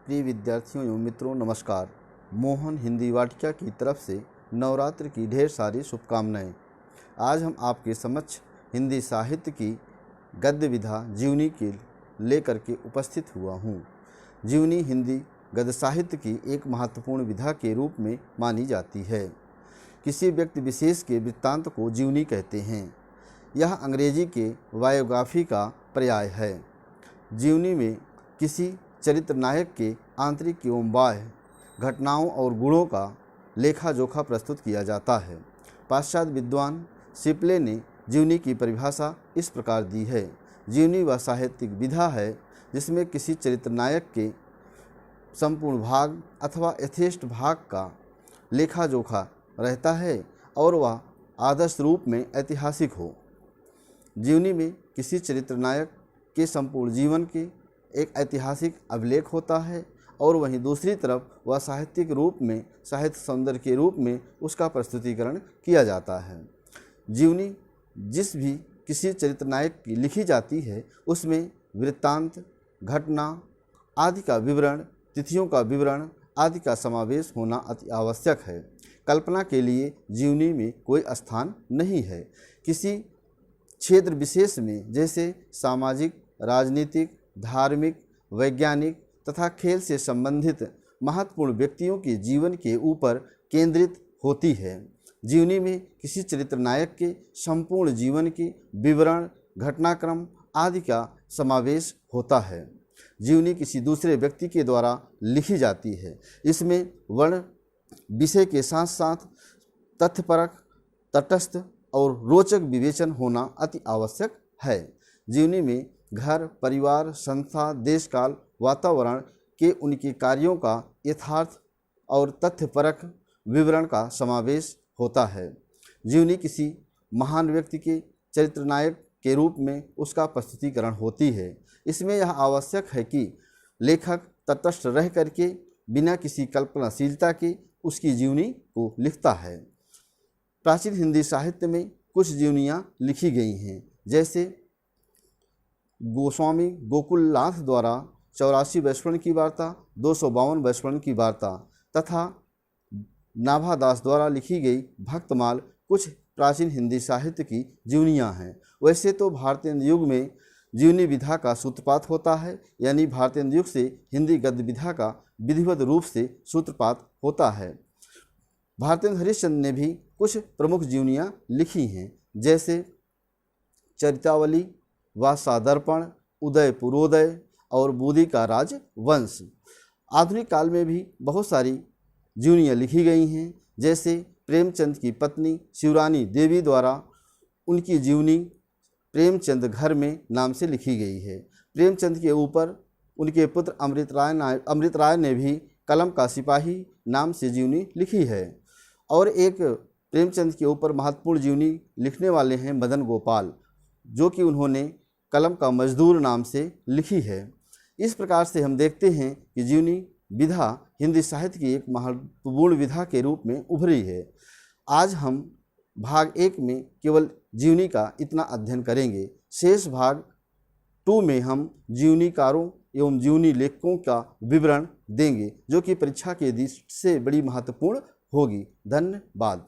प्रिय विद्यार्थियों एवं मित्रों, नमस्कार। मोहन हिंदी वाटिका की तरफ से नवरात्र की ढेर सारी शुभकामनाएं। आज हम आपके समक्ष हिंदी साहित्य की गद्य विधा जीवनी के लेकर के उपस्थित हुआ हूँ। जीवनी हिंदी गद्य साहित्य की एक महत्वपूर्ण विधा के रूप में मानी जाती है। किसी व्यक्ति विशेष के वृत्तांत को जीवनी कहते हैं। यह अंग्रेजी के बायोग्राफी का पर्याय है। जीवनी में किसी चरित्र नायक के आंतरिक एवं बाह्य घटनाओं और गुणों का लेखा जोखा प्रस्तुत किया जाता है। पाश्चात्य विद्वान शिपले ने जीवनी की परिभाषा इस प्रकार दी है। जीवनी वह साहित्यिक विधा है जिसमें किसी चरित्र नायक के संपूर्ण भाग अथवा यथेष्ट भाग का लेखा जोखा रहता है और वह आदर्श रूप में ऐतिहासिक हो। जीवनी में किसी चरित्र नायक के संपूर्ण जीवन के एक ऐतिहासिक अभिलेख होता है और वहीं दूसरी तरफ वह साहित्यिक रूप में, साहित्य सौंदर्य के रूप में उसका प्रस्तुतिकरण किया जाता है। जीवनी जिस भी किसी चरित्र नायक की लिखी जाती है उसमें वृत्तांत, घटना आदि का विवरण, तिथियों का विवरण आदि का समावेश होना अति आवश्यक है। कल्पना के लिए जीवनी में कोई स्थान नहीं है। किसी क्षेत्र विशेष में जैसे सामाजिक, राजनीतिक, धार्मिक, वैज्ञानिक तथा खेल से संबंधित महत्वपूर्ण व्यक्तियों के जीवन के ऊपर केंद्रित होती है। जीवनी में किसी चरित्र नायक के संपूर्ण जीवन के विवरण, घटनाक्रम आदि का समावेश होता है। जीवनी किसी दूसरे व्यक्ति के द्वारा लिखी जाती है। इसमें वर्ण विषय के साथ साथ तथ्यपरक, तटस्थ और रोचक विवेचन होना अति आवश्यक है। जीवनी में घर, परिवार, संस्था, देश काल, वातावरण के उनके कार्यों का यथार्थ और तथ्यपरक विवरण का समावेश होता है। जीवनी किसी महान व्यक्ति के चरित्र नायक के रूप में उसका प्रस्तुतिकरण होती है। इसमें यह आवश्यक है कि लेखक तटस्थ रह करके बिना किसी कल्पनाशीलता के उसकी जीवनी को लिखता है। प्राचीन हिंदी साहित्य में कुछ जीवनियाँ लिखी गई हैं, जैसे गोस्वामी गोकुलनाथ द्वारा 84 वैष्णव की वार्ता, 252 वैष्णव की वार्ता तथा नाभादास द्वारा लिखी गई भक्तमाल कुछ प्राचीन हिंदी साहित्य की जीवनियाँ हैं। वैसे तो भारतीय युग में जीवनी विधा का सूत्रपात होता है, यानी भारतीय युग से हिंदी गद्य विधा का विधिवत रूप से सूत्रपात होता है। भारतेंद्र हरिश्चंद्र ने भी कुछ प्रमुख जीवनियाँ लिखी हैं, जैसे चरितावली, वासादर्पण, उदय पूर्वोदय और बूदी का राजवंश। आधुनिक काल में भी बहुत सारी जीवनियाँ लिखी गई हैं, जैसे प्रेमचंद की पत्नी शिवरानी देवी द्वारा उनकी जीवनी प्रेमचंद घर में नाम से लिखी गई है। प्रेमचंद के ऊपर उनके पुत्र अमृत राय ने भी कलम का सिपाही नाम से जीवनी लिखी है। और एक प्रेमचंद के ऊपर महत्वपूर्ण जीवनी लिखने वाले हैं मदन गोपाल, जो कि उन्होंने कलम का मजदूर नाम से लिखी है। इस प्रकार से हम देखते हैं कि जीवनी विधा हिंदी साहित्य की एक महत्वपूर्ण विधा के रूप में उभरी है। आज हम भाग 1 में केवल जीवनी का इतना अध्ययन करेंगे। शेष भाग 2 में हम जीवनीकारों एवं जीवनी लेखकों का विवरण देंगे, जो कि परीक्षा के दृष्टि से बड़ी महत्वपूर्ण होगी। धन्यवाद।